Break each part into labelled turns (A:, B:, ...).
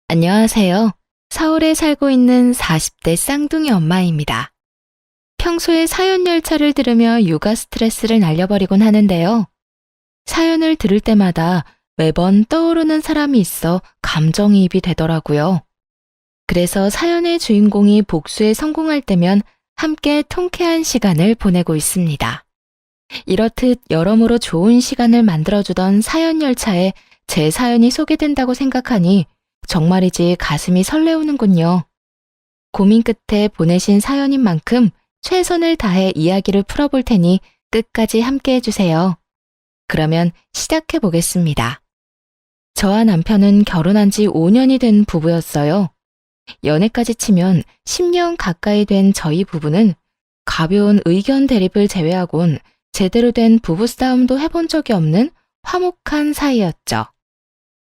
A: 안녕하세요. 서울에 살고 있는 40대 쌍둥이 엄마입니다. 평소에 사연 열차를 들으며 육아 스트레스를 날려버리곤 하는데요. 사연을 들을 때마다 매번 떠오르는 사람이 있어 감정이입이 되더라고요. 그래서 사연의 주인공이 복수에 성공할 때면 함께 통쾌한 시간을 보내고 있습니다. 이렇듯 여러모로 좋은 시간을 만들어주던 사연 열차에 제 사연이 소개된다고 생각하니 정말이지 가슴이 설레우는군요. 고민 끝에 보내신 사연인 만큼 최선을 다해 이야기를 풀어볼 테니 끝까지 함께 해주세요. 그러면 시작해 보겠습니다. 저와 남편은 결혼한 지 5년이 된 부부였어요. 연애까지 치면 10년 가까이 된 저희 부부는 가벼운 의견 대립을 제외하곤 제대로 된 부부싸움도 해본 적이 없는 화목한 사이였죠.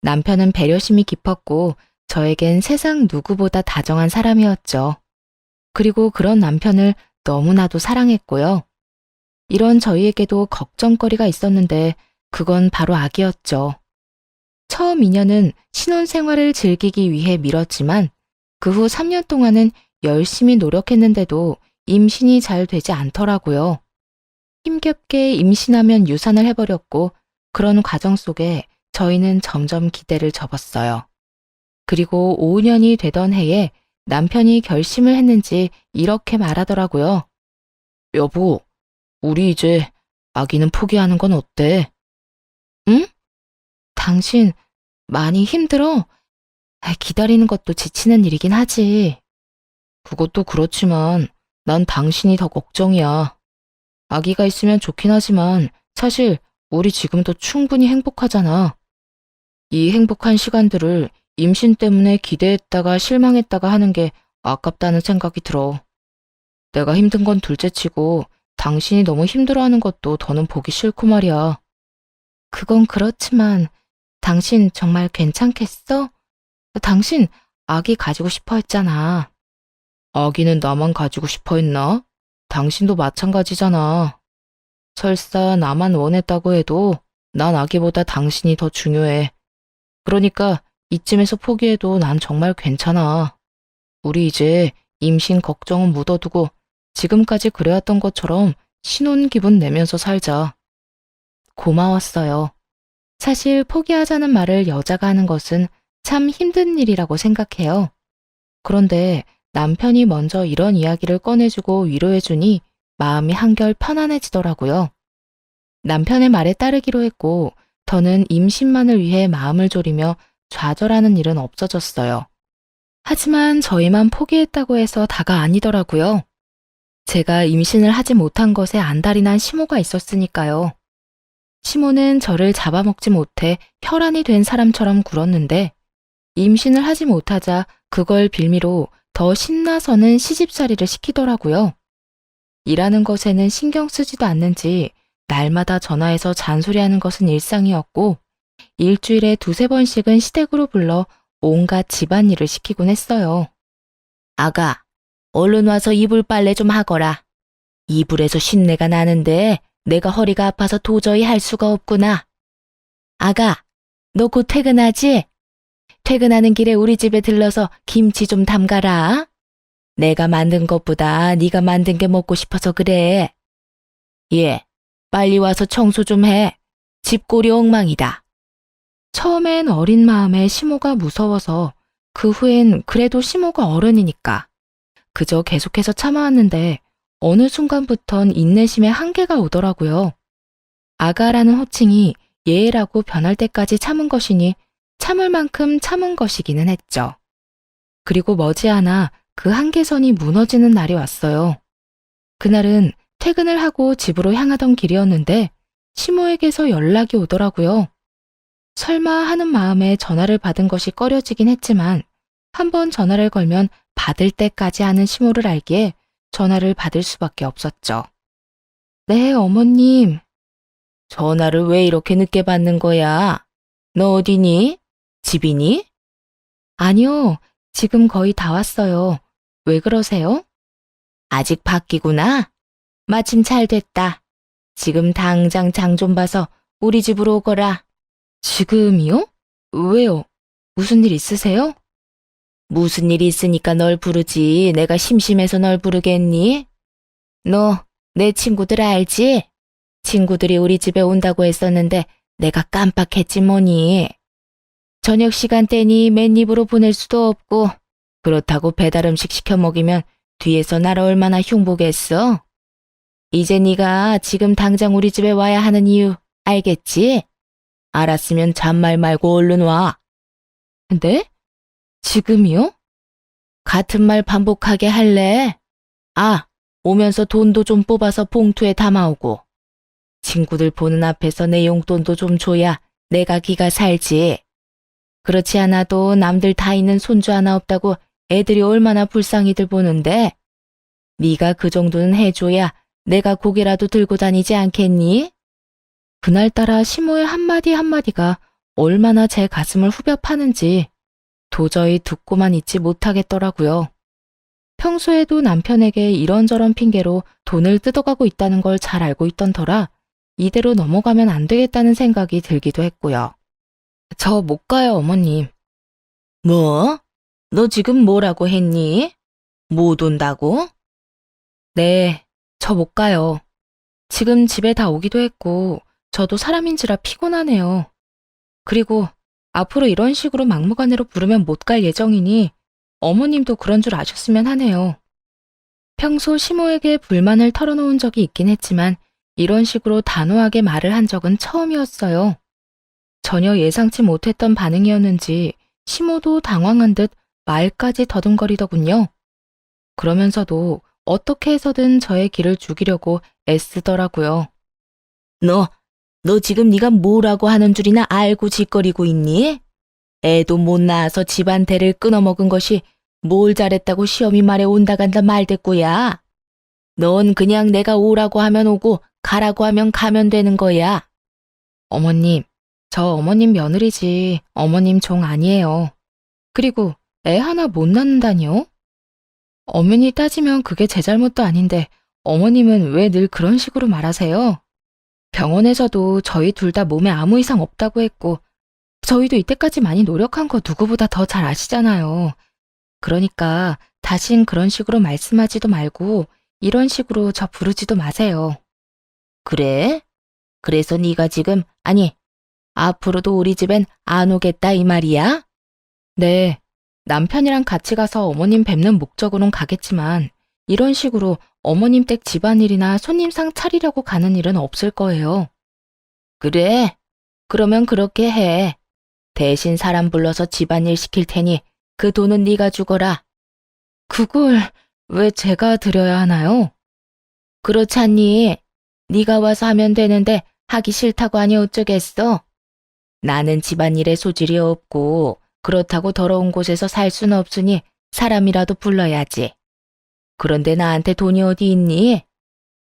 A: 남편은 배려심이 깊었고 저에겐 세상 누구보다 다정한 사람이었죠. 그리고 그런 남편을 너무나도 사랑했고요. 이런 저희에게도 걱정거리가 있었는데 그건 바로 아기였죠. 처음 2년은 신혼생활을 즐기기 위해 미뤘지만 그 후 3년 동안은 열심히 노력했는데도 임신이 잘 되지 않더라고요. 힘겹게 임신하면 유산을 해버렸고 그런 과정 속에 저희는 점점 기대를 접었어요. 그리고 5년이 되던 해에 남편이 결심을 했는지 이렇게 말하더라고요. 여보, 우리 이제 아기는 포기하는 건 어때? 응? 당신 많이 힘들어? 기다리는 것도 지치는 일이긴 하지. 그것도 그렇지만 난 당신이 더 걱정이야. 아기가 있으면 좋긴 하지만 사실 우리 지금도 충분히 행복하잖아. 이 행복한 시간들을 임신 때문에 기대했다가 실망했다가 하는 게 아깝다는 생각이 들어. 내가 힘든 건 둘째치고 당신이 너무 힘들어하는 것도 더는 보기 싫고 말이야. 그건 그렇지만 당신 정말 괜찮겠어? 당신 아기 가지고 싶어 했잖아. 아기는 나만 가지고 싶어 했나? 당신도 마찬가지잖아. 설사 나만 원했다고 해도 난 아기보다 당신이 더 중요해. 그러니까 이쯤에서 포기해도 난 정말 괜찮아. 우리 이제 임신 걱정은 묻어두고 지금까지 그래왔던 것처럼 신혼 기분 내면서 살자. 고마웠어요. 사실 포기하자는 말을 여자가 하는 것은 참 힘든 일이라고 생각해요. 그런데 남편이 먼저 이런 이야기를 꺼내주고 위로해주니 마음이 한결 편안해지더라고요. 남편의 말에 따르기로 했고 더는 임신만을 위해 마음을 졸이며 좌절하는 일은 없어졌어요. 하지만 저희만 포기했다고 해서 다가 아니더라고요. 제가 임신을 하지 못한 것에 안달이 난 시모가 있었으니까요. 시모는 저를 잡아먹지 못해 혈안이 된 사람처럼 굴었는데 임신을 하지 못하자 그걸 빌미로 더 신나서는 시집살이를 시키더라고요. 일하는 것에는 신경 쓰지도 않는지 날마다 전화해서 잔소리하는 것은 일상이었고 일주일에 2~3번씩은 시댁으로 불러 온갖 집안일을 시키곤 했어요. 아가, 얼른 와서 이불 빨래 좀 하거라. 이불에서 신내가 나는데 내가 허리가 아파서 도저히 할 수가 없구나. 아가, 너 곧 퇴근하지? 퇴근하는 길에 우리 집에 들러서 김치 좀 담가라. 내가 만든 것보다 네가 만든 게 먹고 싶어서 그래. 예, 빨리 와서 청소 좀 해. 집골이 엉망이다. 처음엔 어린 마음에 시모가 무서워서 그 후엔 그래도 시모가 어른이니까 그저 계속해서 참아왔는데 어느 순간부턴 인내심에 한계가 오더라고요. 아가라는 호칭이 예라고 변할 때까지 참은 것이니 참을 만큼 참은 것이기는 했죠. 그리고 머지않아 그 한계선이 무너지는 날이 왔어요. 그날은 퇴근을 하고 집으로 향하던 길이었는데 시모에게서 연락이 오더라고요. 설마 하는 마음에 전화를 받은 것이 꺼려지긴 했지만 한번 전화를 걸면 받을 때까지 하는 시모를 알기에 전화를 받을 수밖에 없었죠. 네, 어머님. 전화를 왜 이렇게 늦게 받는 거야? 너 어디니? 집이니? 아니요, 지금 거의 다 왔어요. 왜 그러세요? 아직 밖이구나. 마침 잘 됐다. 지금 당장 장 좀 봐서 우리 집으로 오거라. 지금이요? 왜요? 무슨 일 있으세요? 무슨 일 있으니까 널 부르지. 내가 심심해서 널 부르겠니? 너 내 친구들 알지? 친구들이 우리 집에 온다고 했었는데 내가 깜빡했지 뭐니. 저녁 시간대니 맨입으로 보낼 수도 없고 그렇다고 배달 음식 시켜 먹이면 뒤에서 날 얼마나 흉보겠어? 이제 네가 지금 당장 우리 집에 와야 하는 이유 알겠지? 알았으면 잔말 말고 얼른 와. 네? 지금이요? 같은 말 반복하게 할래? 아, 오면서 돈도 좀 뽑아서 봉투에 담아오고. 친구들 보는 앞에서 내 용돈도 좀 줘야 내가 기가 살지. 그렇지 않아도 남들 다 있는 손주 하나 없다고 애들이 얼마나 불쌍히들 보는데 네가 그 정도는 해줘야 내가 고개라도 들고 다니지 않겠니? 그날따라 시모의 한마디 한마디가 얼마나 제 가슴을 후벼 파는지 도저히 듣고만 있지 못하겠더라고요. 평소에도 남편에게 이런저런 핑계로 돈을 뜯어가고 있다는 걸 잘 알고 있던 터라 이대로 넘어가면 안 되겠다는 생각이 들기도 했고요. 저 못 가요, 어머님. 뭐? 너 지금 뭐라고 했니? 못 온다고? 네, 저 못 가요. 지금 집에 다 오기도 했고 저도 사람인지라 피곤하네요. 그리고 앞으로 이런 식으로 막무가내로 부르면 못 갈 예정이니 어머님도 그런 줄 아셨으면 하네요. 평소 시모에게 불만을 털어놓은 적이 있긴 했지만 이런 식으로 단호하게 말을 한 적은 처음이었어요. 전혀 예상치 못했던 반응이었는지 시모도 당황한 듯 말까지 더듬거리더군요. 그러면서도 어떻게 해서든 저의 길을 죽이려고 애쓰더라고요. 너 지금 네가 뭐라고 하는 줄이나 알고 짓거리고 있니? 애도 못 낳아서 집안 대를 끊어먹은 것이 뭘 잘했다고 시험이 말에 온다 간다 말대꾸야. 넌 그냥 내가 오라고 하면 오고 가라고 하면 가면 되는 거야. 어머님, 저 어머님 며느리지 어머님 종 아니에요. 그리고 애 하나 못 낳는다니요? 엄연히 따지면 그게 제 잘못도 아닌데 어머님은 왜 늘 그런 식으로 말하세요? 병원에서도 저희 둘 다 몸에 아무 이상 없다고 했고 저희도 이때까지 많이 노력한 거 누구보다 더 잘 아시잖아요. 그러니까 다신 그런 식으로 말씀하지도 말고 이런 식으로 저 부르지도 마세요. 그래? 그래서 네가 지금 아니 앞으로도 우리 집엔 안 오겠다 이 말이야? 네. 남편이랑 같이 가서 어머님 뵙는 목적으론 가겠지만 이런 식으로 어머님 댁 집안일이나 손님상 차리려고 가는 일은 없을 거예요. 그래? 그러면 그렇게 해. 대신 사람 불러서 집안일 시킬 테니 그 돈은 네가 주거라. 그걸 왜 제가 드려야 하나요? 그렇잖니. 네가 와서 하면 되는데 하기 싫다고 하니 어쩌겠어? 나는 집안일에 소질이 없고 그렇다고 더러운 곳에서 살 수는 없으니 사람이라도 불러야지. 그런데 나한테 돈이 어디 있니?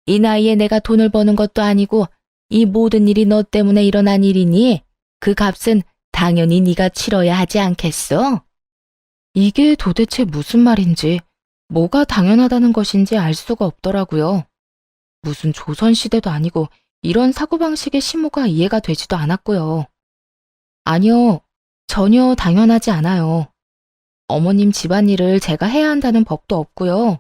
A: 이 나이에 내가 돈을 버는 것도 아니고 이 모든 일이 너 때문에 일어난 일이니 그 값은 당연히 네가 치러야 하지 않겠어? 이게 도대체 무슨 말인지 뭐가 당연하다는 것인지 알 수가 없더라고요. 무슨 조선시대도 아니고 이런 사고방식의 시모가 이해가 되지도 않았고요. 아니요, 전혀 당연하지 않아요. 어머님 집안일을 제가 해야 한다는 법도 없고요.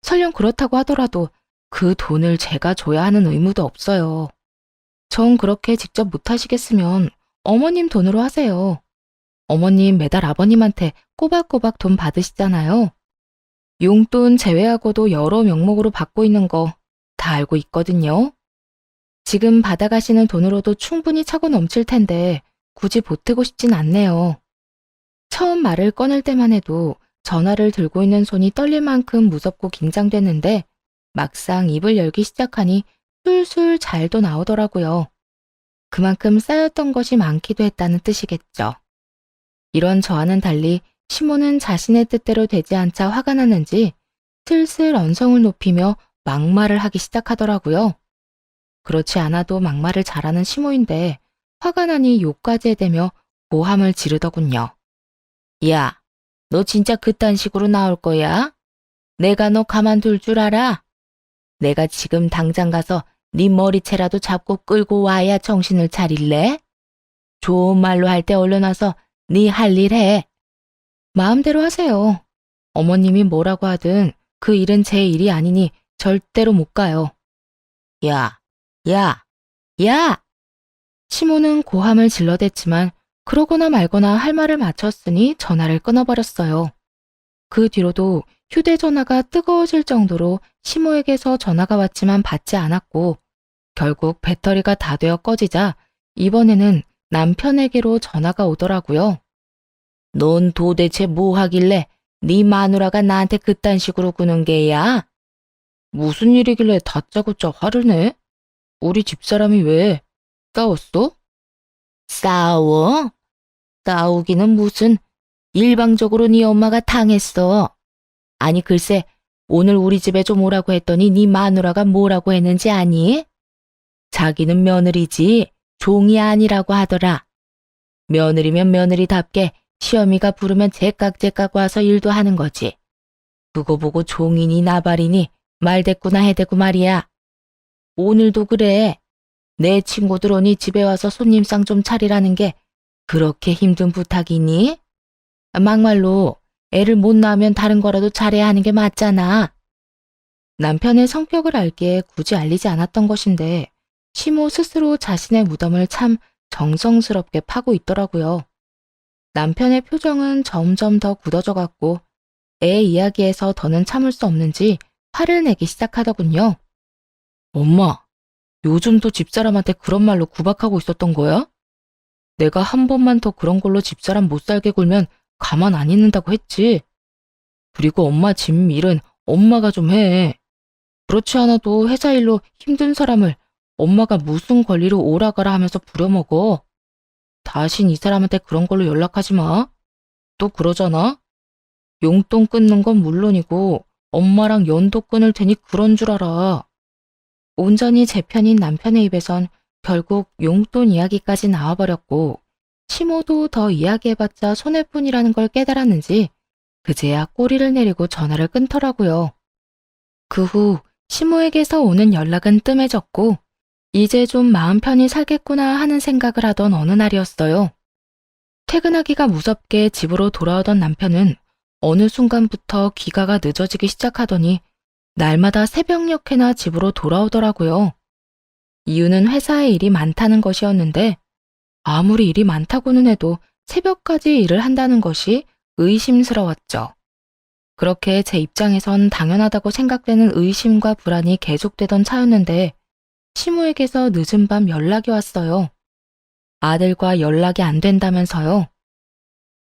A: 설령 그렇다고 하더라도 그 돈을 제가 줘야 하는 의무도 없어요. 전 그렇게 직접 못하시겠으면 어머님 돈으로 하세요. 어머님 매달 아버님한테 꼬박꼬박 돈 받으시잖아요. 용돈 제외하고도 여러 명목으로 받고 있는 거 다 알고 있거든요. 지금 받아가시는 돈으로도 충분히 차고 넘칠 텐데 굳이 보태고 싶진 않네요. 처음 말을 꺼낼 때만 해도 전화를 들고 있는 손이 떨릴 만큼 무섭고 긴장됐는데 막상 입을 열기 시작하니 술술 잘도 나오더라고요. 그만큼 쌓였던 것이 많기도 했다는 뜻이겠죠. 이런 저와는 달리 시모는 자신의 뜻대로 되지 않자 화가 났는지 슬슬 언성을 높이며 막말을 하기 시작하더라고요. 그렇지 않아도 막말을 잘하는 시모인데 화가 나니 욕까지 해대며 고함을 지르더군요. 야, 너 진짜 그딴 식으로 나올 거야? 내가 너 가만둘 줄 알아? 내가 지금 당장 가서 네 머리채라도 잡고 끌고 와야 정신을 차릴래? 좋은 말로 할 때 얼른 와서 네 할 일 해. 마음대로 하세요. 어머님이 뭐라고 하든 그 일은 제 일이 아니니 절대로 못 가요. 야, 야, 야! 시모는 고함을 질러댔지만 그러거나 말거나 할 말을 마쳤으니 전화를 끊어버렸어요. 그 뒤로도 휴대전화가 뜨거워질 정도로 시모에게서 전화가 왔지만 받지 않았고 결국 배터리가 다 되어 꺼지자 이번에는 남편에게로 전화가 오더라고요. 넌 도대체 뭐 하길래 네 마누라가 나한테 그딴 식으로 구는 게야? 무슨 일이길래 다짜고짜 화를 내? 우리 집사람이 왜 싸웠어? 싸워? 싸우기는 무슨 일방적으로 네 엄마가 당했어. 아니 글쎄 오늘 우리 집에 좀 오라고 했더니 네 마누라가 뭐라고 했는지 아니? 자기는 며느리지 종이 아니라고 하더라. 며느리면 며느리답게 시어미가 부르면 제깍제깍 와서 일도 하는 거지. 그거 보고 종이니 나발이니 말대꾸나 해대고 말이야. 오늘도 그래. 내 친구들 오니 집에 와서 손님상 좀 차리라는 게 그렇게 힘든 부탁이니? 막말로 애를 못 낳으면 다른 거라도 잘해야 하는 게 맞잖아. 남편의 성격을 알기에 굳이 알리지 않았던 것인데 시모 스스로 자신의 무덤을 참 정성스럽게 파고 있더라고요. 남편의 표정은 점점 더 굳어져 갔고 애 이야기에서 더는 참을 수 없는지 화를 내기 시작하더군요. 엄마, 요즘도 집사람한테 그런 말로 구박하고 있었던 거야? 내가 한 번만 더 그런 걸로 집사람 못 살게 굴면 가만 안 있는다고 했지. 그리고 엄마 집 일은 엄마가 좀 해. 그렇지 않아도 회사 일로 힘든 사람을 엄마가 무슨 권리로 오라가라 하면서 부려먹어. 다신 이 사람한테 그런 걸로 연락하지 마. 또 그러잖아. 용돈 끊는 건 물론이고 엄마랑 연도 끊을 테니 그런 줄 알아. 온전히 제 편인 남편의 입에선 결국 용돈 이야기까지 나와버렸고 시모도 더 이야기해봤자 손해뿐이라는 걸 깨달았는지 그제야 꼬리를 내리고 전화를 끊더라고요. 그 후 시모에게서 오는 연락은 뜸해졌고 이제 좀 마음 편히 살겠구나 하는 생각을 하던 어느 날이었어요. 퇴근하기가 무섭게 집으로 돌아오던 남편은 어느 순간부터 귀가가 늦어지기 시작하더니 날마다 새벽녘에나 집으로 돌아오더라고요. 이유는 회사에 일이 많다는 것이었는데 아무리 일이 많다고는 해도 새벽까지 일을 한다는 것이 의심스러웠죠. 그렇게 제 입장에선 당연하다고 생각되는 의심과 불안이 계속되던 차였는데 시모에게서 늦은 밤 연락이 왔어요. 아들과 연락이 안 된다면서요.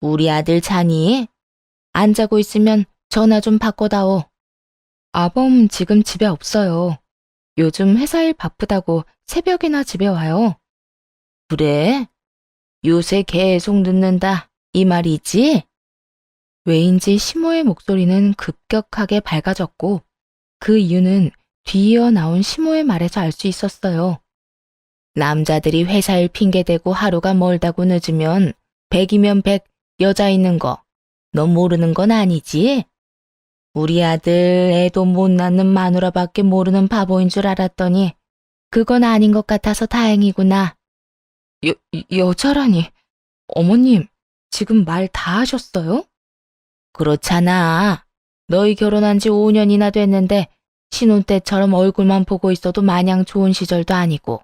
A: 우리 아들 자니? 안 자고 있으면 전화 좀 바꿔다오. 아범 지금 집에 없어요. 요즘 회사 일 바쁘다고 새벽이나 집에 와요. 그래? 요새 계속 늦는다. 이 말이지? 왜인지 시모의 목소리는 급격하게 밝아졌고 그 이유는 뒤이어 나온 시모의 말에서 알 수 있었어요. 남자들이 회사 일 핑계대고 하루가 멀다고 늦으면 100이면 100 여자 있는 거 너 모르는 건 아니지? 우리 아들 애도 못 낳는 마누라밖에 모르는 바보인 줄 알았더니 그건 아닌 것 같아서 다행이구나. 여자라니. 어머님, 지금 말 다 하셨어요? 그렇잖아. 너희 결혼한 지 5년이나 됐는데 신혼 때처럼 얼굴만 보고 있어도 마냥 좋은 시절도 아니고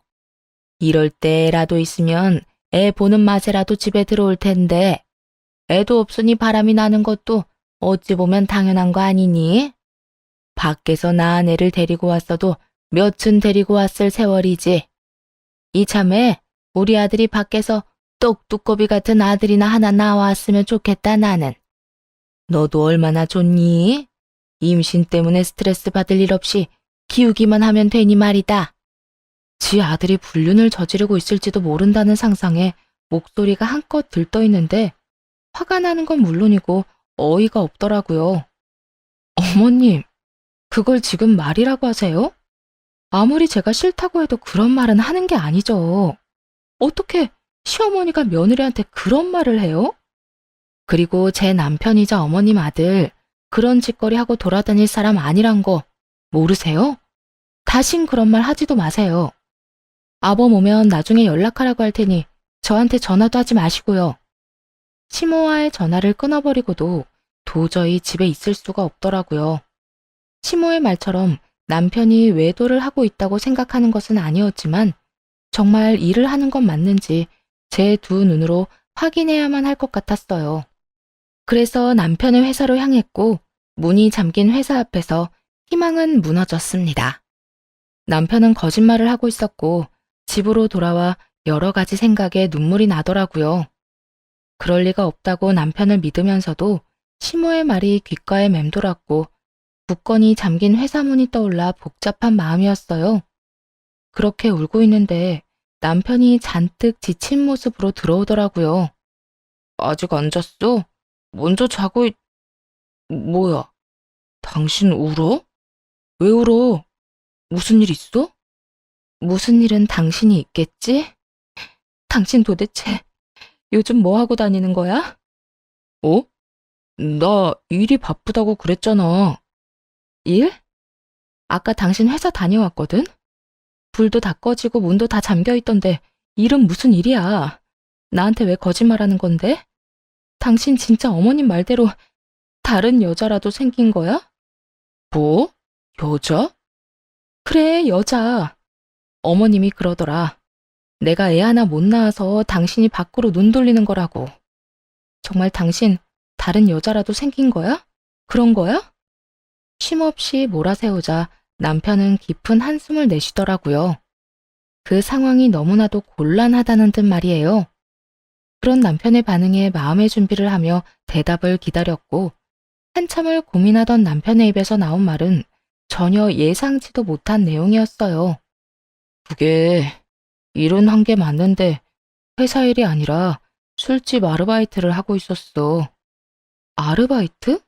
A: 이럴 때라도 있으면 애 보는 맛에라도 집에 들어올 텐데 애도 없으니 바람이 나는 것도 어찌 보면 당연한 거 아니니? 밖에서 낳은 애를 데리고 왔어도 몇은 데리고 왔을 세월이지. 이참에 우리 아들이 밖에서 똑두꺼비 같은 아들이나 하나 나왔으면 좋겠다 나는. 너도 얼마나 좋니? 임신 때문에 스트레스 받을 일 없이 키우기만 하면 되니 말이다. 지 아들이 불륜을 저지르고 있을지도 모른다는 상상에 목소리가 한껏 들떠 있는데 화가 나는 건 물론이고 어이가 없더라고요. 어머님, 그걸 지금 말이라고 하세요? 아무리 제가 싫다고 해도 그런 말은 하는 게 아니죠. 어떻게 시어머니가 며느리한테 그런 말을 해요? 그리고 제 남편이자 어머님 아들 그런 짓거리 하고 돌아다닐 사람 아니란 거 모르세요? 다신 그런 말 하지도 마세요. 아범 오면 나중에 연락하라고 할 테니 저한테 전화도 하지 마시고요. 시모와의 전화를 끊어버리고도 도저히 집에 있을 수가 없더라고요. 시모의 말처럼 남편이 외도를 하고 있다고 생각하는 것은 아니었지만 정말 일을 하는 건 맞는지 제 두 눈으로 확인해야만 할 것 같았어요. 그래서 남편의 회사로 향했고 문이 잠긴 회사 앞에서 희망은 무너졌습니다. 남편은 거짓말을 하고 있었고 집으로 돌아와 여러 가지 생각에 눈물이 나더라고요. 그럴 리가 없다고 남편을 믿으면서도 시모의 말이 귓가에 맴돌았고 굳건히 잠긴 회사 문이 떠올라 복잡한 마음이었어요. 그렇게 울고 있는데 남편이 잔뜩 지친 모습으로 들어오더라고요. 아직 안 잤어? 먼저 뭐야? 당신 울어? 왜 울어? 무슨 일 있어? 무슨 일은 당신이 있겠지? 당신 도대체 요즘 뭐 하고 다니는 거야? 어? 나 일이 바쁘다고 그랬잖아. 일? 아까 당신 회사 다녀왔거든? 불도 다 꺼지고 문도 다 잠겨 있던데 일은 무슨 일이야? 나한테 왜 거짓말하는 건데? 당신 진짜 어머님 말대로 다른 여자라도 생긴 거야? 뭐? 여자? 그래, 여자. 어머님이 그러더라. 내가 애 하나 못 낳아서 당신이 밖으로 눈 돌리는 거라고. 정말 당신 다른 여자라도 생긴 거야? 그런 거야? 쉼없이 몰아세우자 남편은 깊은 한숨을 내쉬더라고요. 그 상황이 너무나도 곤란하다는 듯 말이에요. 그런 남편의 반응에 마음의 준비를 하며 대답을 기다렸고 한참을 고민하던 남편의 입에서 나온 말은 전혀 예상치도 못한 내용이었어요. 그게 일은 한 게 맞는데 회사 일이 아니라 술집 아르바이트를 하고 있었어. 아르바이트?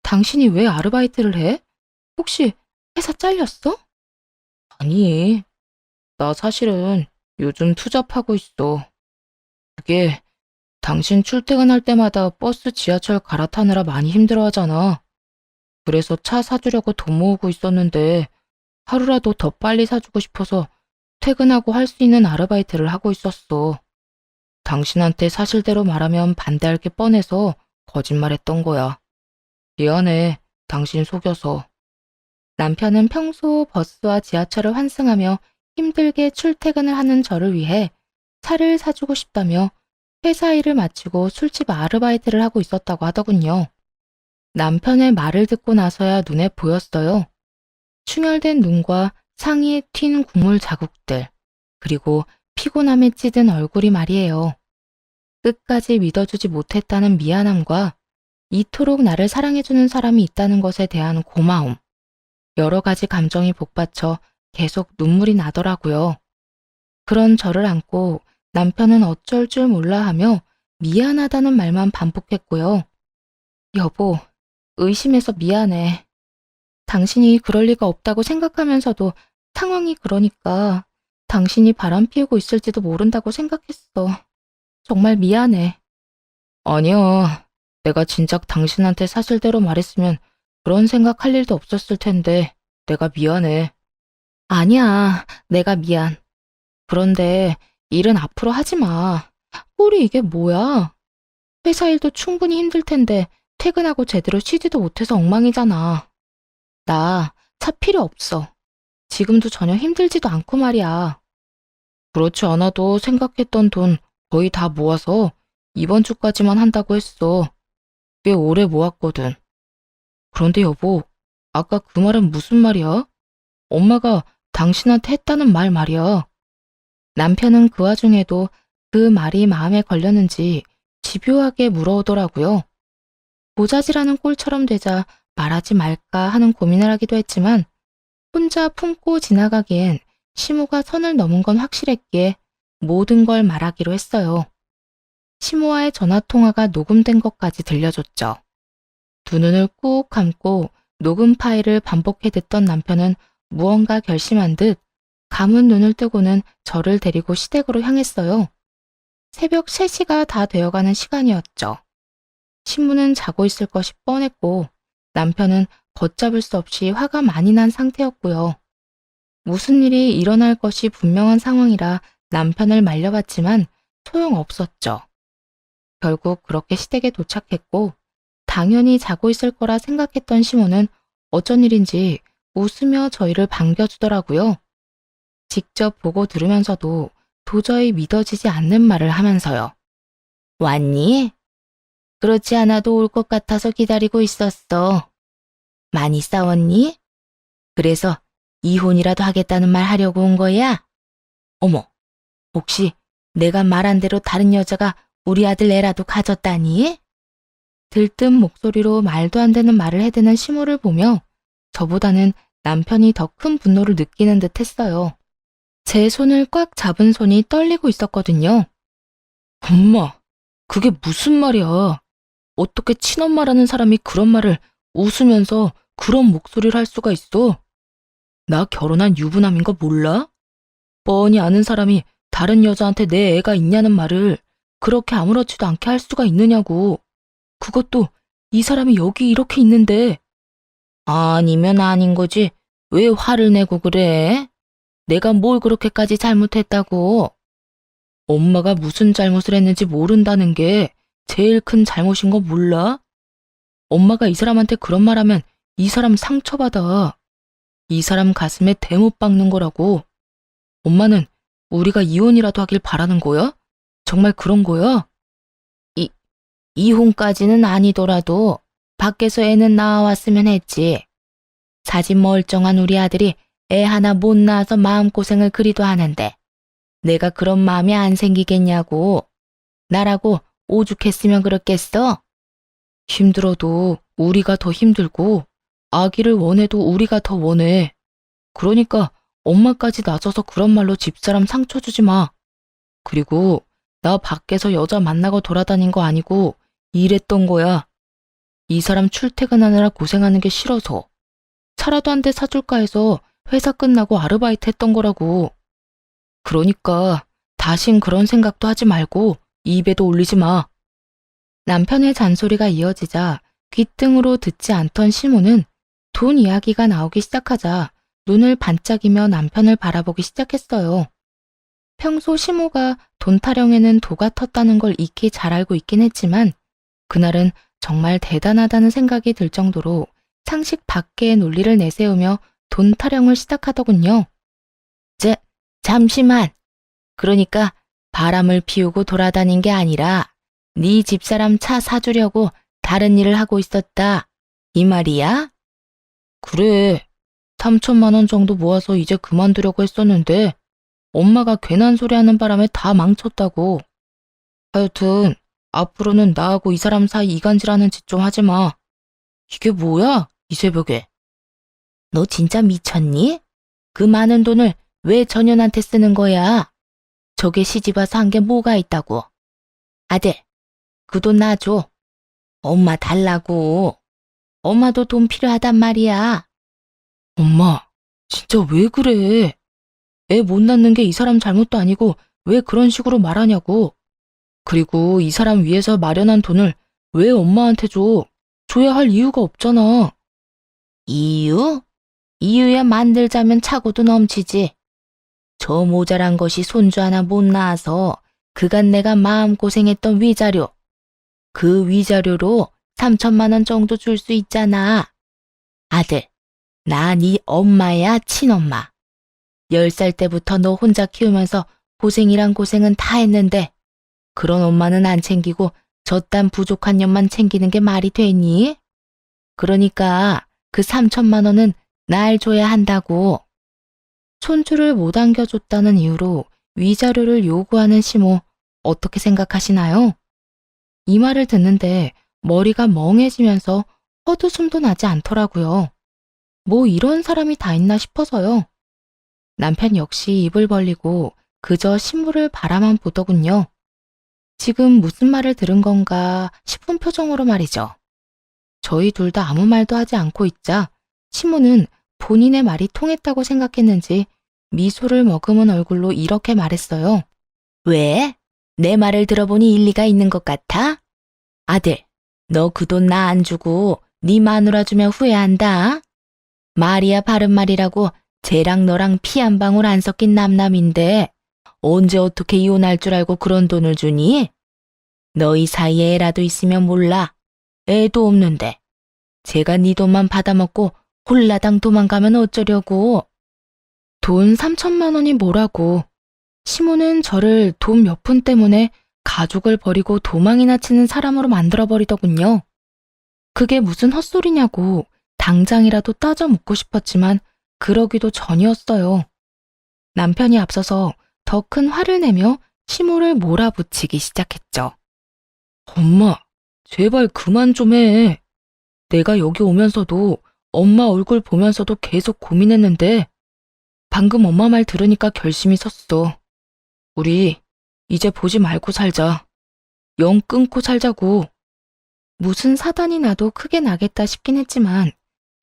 A: 당신이 왜 아르바이트를 해? 혹시 회사 잘렸어? 아니, 나 사실은 요즘 투잡하고 있어. 그게 당신 출퇴근할 때마다 버스 지하철 갈아타느라 많이 힘들어하잖아. 그래서 차 사주려고 돈 모으고 있었는데 하루라도 더 빨리 사주고 싶어서 퇴근하고 할 수 있는 아르바이트를 하고 있었어. 당신한테 사실대로 말하면 반대할 게 뻔해서 거짓말했던 거야. 미안해, 당신 속여서. 남편은 평소 버스와 지하철을 환승하며 힘들게 출퇴근을 하는 저를 위해 차를 사주고 싶다며 회사 일을 마치고 술집 아르바이트를 하고 있었다고 하더군요. 남편의 말을 듣고 나서야 눈에 보였어요. 충혈된 눈과 상의에 튄 국물 자국들, 그리고 피곤함에 찌든 얼굴이 말이에요. 끝까지 믿어주지 못했다는 미안함과 이토록 나를 사랑해주는 사람이 있다는 것에 대한 고마움, 여러 가지 감정이 복받쳐 계속 눈물이 나더라고요. 그런 저를 안고 남편은 어쩔 줄 몰라 하며 미안하다는 말만 반복했고요. 여보, 의심해서 미안해. 당신이 그럴 리가 없다고 생각하면서도 상황이 그러니까 당신이 바람 피우고 있을지도 모른다고 생각했어. 정말 미안해. 아니야. 내가 진작 당신한테 사실대로 말했으면 그런 생각할 일도 없었을 텐데 내가 미안해. 아니야, 내가 미안. 그런데 일은 앞으로 하지 마. 꼴이 이게 뭐야? 회사 일도 충분히 힘들 텐데 퇴근하고 제대로 쉬지도 못해서 엉망이잖아. 나 차 필요 없어. 지금도 전혀 힘들지도 않고 말이야. 그렇지 않아도 생각했던 돈 거의 다 모아서 이번 주까지만 한다고 했어. 꽤 오래 모았거든. 그런데 여보, 아까 그 말은 무슨 말이야? 엄마가 당신한테 했다는 말 말이야. 남편은 그 와중에도 그 말이 마음에 걸렸는지 집요하게 물어오더라고요. 보자지라는 꼴처럼 되자 말하지 말까 하는 고민을 하기도 했지만 혼자 품고 지나가기엔 시모가 선을 넘은 건 확실했기에 모든 걸 말하기로 했어요. 시모와의 전화통화가 녹음된 것까지 들려줬죠. 두 눈을 꾹 감고 녹음 파일을 반복해 듣던 남편은 무언가 결심한 듯 감은 눈을 뜨고는 저를 데리고 시댁으로 향했어요. 새벽 3시가 다 되어가는 시간이었죠. 신부는 자고 있을 것이 뻔했고 남편은 걷잡을 수 없이 화가 많이 난 상태였고요. 무슨 일이 일어날 것이 분명한 상황이라 남편을 말려봤지만 소용없었죠. 결국 그렇게 시댁에 도착했고 당연히 자고 있을 거라 생각했던 시모는 어쩐 일인지 웃으며 저희를 반겨주더라고요. 직접 보고 들으면서도 도저히 믿어지지 않는 말을 하면서요. 왔니? 그렇지 않아도 올 것 같아서 기다리고 있었어. 많이 싸웠니? 그래서 이혼이라도 하겠다는 말 하려고 온 거야? 어머, 혹시 내가 말한 대로 다른 여자가 우리 아들 애라도 가졌다니? 들뜬 목소리로 말도 안 되는 말을 해대는 시모를 보며 저보다는 남편이 더 큰 분노를 느끼는 듯 했어요. 제 손을 꽉 잡은 손이 떨리고 있었거든요. 엄마, 그게 무슨 말이야? 어떻게 친엄마라는 사람이 그런 말을 웃으면서 그런 목소리를 할 수가 있어? 나 결혼한 유부남인 거 몰라? 뻔히 아는 사람이 다른 여자한테 내 애가 있냐는 말을 그렇게 아무렇지도 않게 할 수가 있느냐고. 그것도 이 사람이 여기 이렇게 있는데. 아니면 아닌 거지. 왜 화를 내고 그래? 내가 뭘 그렇게까지 잘못했다고? 엄마가 무슨 잘못을 했는지 모른다는 게 제일 큰 잘못인 거 몰라? 엄마가 이 사람한테 그런 말 하면 이 사람 상처받아. 이 사람 가슴에 대못 박는 거라고. 엄마는 우리가 이혼이라도 하길 바라는 거야? 정말 그런 거야? 이혼까지는 아니더라도 밖에서 애는 나와왔으면 했지. 사진 멀쩡한 우리 아들이 애 하나 못 낳아서 마음고생을 그리도 하는데 내가 그런 마음이 안 생기겠냐고. 나라고 오죽했으면 그렇겠어? 힘들어도 우리가 더 힘들고 아기를 원해도 우리가 더 원해. 그러니까 엄마까지 낮아서 그런 말로 집사람 상처 주지 마. 그리고 나 밖에서 여자 만나고 돌아다닌 거 아니고 일했던 거야. 이 사람 출퇴근하느라 고생하는 게 싫어서 차라도 한 대 사줄까 해서 회사 끝나고 아르바이트 했던 거라고. 그러니까 다신 그런 생각도 하지 말고 입에도 올리지 마. 남편의 잔소리가 이어지자 귓등으로 듣지 않던 시모는 돈 이야기가 나오기 시작하자 눈을 반짝이며 남편을 바라보기 시작했어요. 평소 시모가 돈 타령에는 도가 텄다는 걸 익히 잘 알고 있긴 했지만 그날은 정말 대단하다는 생각이 들 정도로 상식 밖의 논리를 내세우며 돈 타령을 시작하더군요. 잠시만. 그러니까 바람을 피우고 돌아다닌 게 아니라 네 집사람 차 사주려고 다른 일을 하고 있었다. 이 말이야? 그래. 3천만 원 정도 모아서 이제 그만두려고 했었는데 엄마가 괜한 소리 하는 바람에 다 망쳤다고. 하여튼 앞으로는 나하고 이 사람 사이 이간질하는 짓 좀 하지 마. 이게 뭐야? 이 새벽에. 너 진짜 미쳤니? 그 많은 돈을 왜 전현한테 쓰는 거야? 저게 시집 와서 한 게 뭐가 있다고. 아들, 그 돈 놔줘. 엄마 달라고. 엄마도 돈 필요하단 말이야. 엄마, 진짜 왜 그래? 애 못 낳는 게 이 사람 잘못도 아니고 왜 그런 식으로 말하냐고. 그리고 이 사람 위해서 마련한 돈을 왜 엄마한테 줘? 줘야 할 이유가 없잖아. 이유? 이유야 만들자면 차고도 넘치지. 저 모자란 것이 손주 하나 못 낳아서 그간 내가 마음고생했던 위자료. 그 위자료로 3천만 원 정도 줄 수 있잖아. 아들, 나 네 엄마야 친엄마. 10살 때부터 너 혼자 키우면서 고생이란 고생은 다 했는데 그런 엄마는 안 챙기고 저딴 부족한 년만 챙기는 게 말이 되니? 그러니까 그 3천만 원은 날 줘야 한다고. 손주를 못 안겨줬다는 이유로 위자료를 요구하는 시모 어떻게 생각하시나요? 이 말을 듣는데 머리가 멍해지면서 헛웃음도 나지 않더라고요. 뭐 이런 사람이 다 있나 싶어서요. 남편 역시 입을 벌리고 그저 신부를 바라만 보더군요. 지금 무슨 말을 들은 건가 싶은 표정으로 말이죠. 저희 둘 다 아무 말도 하지 않고 있자 시모는 본인의 말이 통했다고 생각했는지 미소를 머금은 얼굴로 이렇게 말했어요. 왜? 내 말을 들어보니 일리가 있는 것 같아? 아들, 너 그 돈 나 안 주고 네 마누라 주면 후회한다. 말이야 바른 말이라고 쟤랑 너랑 피 한 방울 안 섞인 남남인데 언제 어떻게 이혼할 줄 알고 그런 돈을 주니? 너희 사이에 애라도 있으면 몰라. 애도 없는데. 제가 네 돈만 받아먹고 홀라당 도망가면 어쩌려고. 돈 3천만 원이 뭐라고. 시모는 저를 돈 몇 푼 때문에 가족을 버리고 도망이나 치는 사람으로 만들어버리더군요. 그게 무슨 헛소리냐고 당장이라도 따져 묻고 싶었지만 그러기도 전이었어요. 남편이 앞서서 더 큰 화를 내며 시모를 몰아붙이기 시작했죠. 엄마, 제발 그만 좀 해. 내가 여기 오면서도 엄마 얼굴 보면서도 계속 고민했는데 방금 엄마 말 들으니까 결심이 섰어. 우리 이제 보지 말고 살자. 영 끊고 살자고. 무슨 사단이 나도 크게 나겠다 싶긴 했지만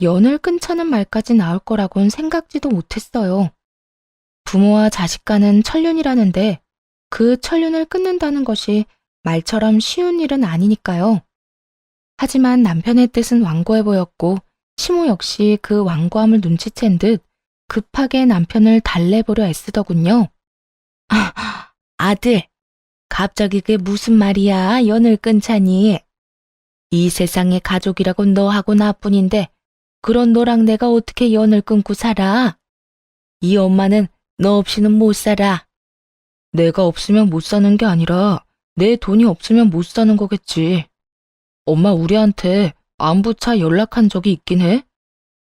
A: 연을 끊자는 말까지 나올 거라곤 생각지도 못했어요. 부모와 자식 간은 천륜이라는데 그 천륜을 끊는다는 것이 말처럼 쉬운 일은 아니니까요. 하지만 남편의 뜻은 완고해 보였고 시모 역시 그 완고함을 눈치챈 듯 급하게 남편을 달래보려 애쓰더군요. 아들, 갑자기 그게 무슨 말이야? 연을 끊자니. 이 세상에 가족이라고 너하고 나뿐인데 그런 너랑 내가 어떻게 연을 끊고 살아? 이 엄마는 너 없이는 못 살아. 내가 없으면 못 사는 게 아니라 내 돈이 없으면 못 사는 거겠지. 엄마 우리한테 안부차 연락한 적이 있긴 해?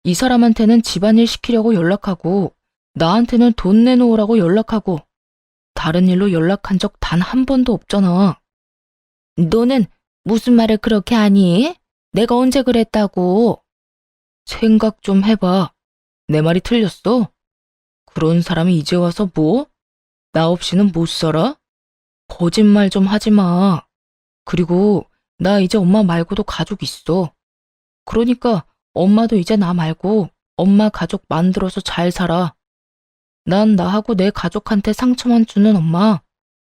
A: 이 사람한테는 집안일 시키려고 연락하고 나한테는 돈 내놓으라고 연락하고 다른 일로 연락한 적 단 한 번도 없잖아. 너는 무슨 말을 그렇게 하니? 내가 언제 그랬다고? 생각 좀 해봐. 내 말이 틀렸어? 그런 사람이 이제 와서 뭐? 나 없이는 못 살아? 거짓말 좀 하지 마. 그리고 나 이제 엄마 말고도 가족 있어. 그러니까 엄마도 이제 나 말고 엄마 가족 만들어서 잘 살아. 난 나하고 내 가족한테 상처만 주는 엄마,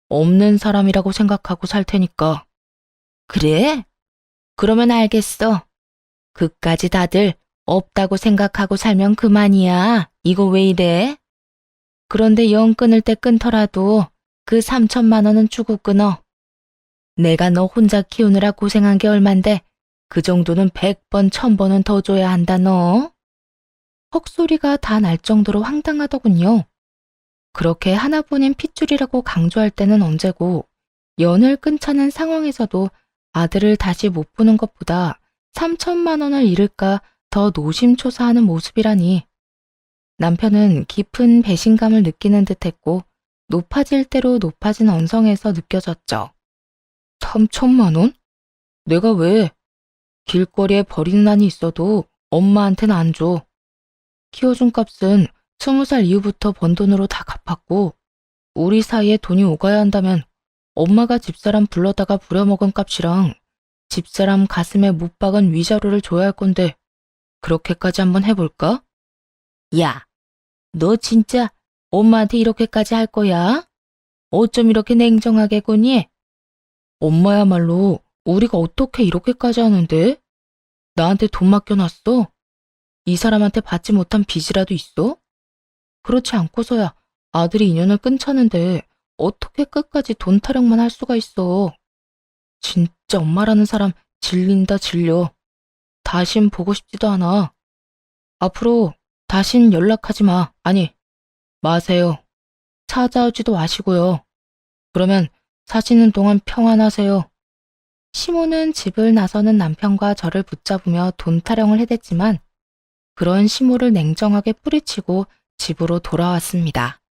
A: 없는 사람이라고 생각하고 살 테니까. 그래? 그러면 알겠어. 그까지 다들 없다고 생각하고 살면 그만이야. 이거 왜 이래? 그런데 영 끊을 때 끊더라도 그 3천만 원은 주고 끊어. 내가 너 혼자 키우느라 고생한 게 얼만데 그 정도는 100번, 1000번은 더 줘야 한다 너. 헉소리가 다 날 정도로 황당하더군요. 그렇게 하나뿐인 핏줄이라고 강조할 때는 언제고 연을 끊자는 상황에서도 아들을 다시 못 보는 것보다 3천만 원을 잃을까 더 노심초사하는 모습이라니. 남편은 깊은 배신감을 느끼는 듯했고 높아질 대로 높아진 언성에서 느껴졌죠. 3천만 원? 내가 왜? 길거리에 버리는 한이 있어도 엄마한테는 안 줘. 키워준 값은 20살 이후부터 번 돈으로 다 갚았고 우리 사이에 돈이 오가야 한다면 엄마가 집사람 불러다가 부려먹은 값이랑 집사람 가슴에 못 박은 위자료를 줘야 할 건데 그렇게까지 한번 해볼까? 야, 너 진짜 엄마한테 이렇게까지 할 거야? 어쩜 이렇게 냉정하게 구니? 엄마야말로 우리가 어떻게 이렇게까지 하는데? 나한테 돈 맡겨놨어? 이 사람한테 받지 못한 빚이라도 있어? 그렇지 않고서야 아들이 인연을 끊자는데 어떻게 끝까지 돈 타령만 할 수가 있어. 진짜 엄마라는 사람 질린다 질려. 다신 보고 싶지도 않아. 앞으로 다신 연락하지 마. 아니, 마세요. 찾아오지도 마시고요. 그러면 사시는 동안 평안하세요. 시모는 집을 나서는 남편과 저를 붙잡으며 돈 타령을 해댔지만 그런 시모를 냉정하게 뿌리치고 집으로 돌아왔습니다.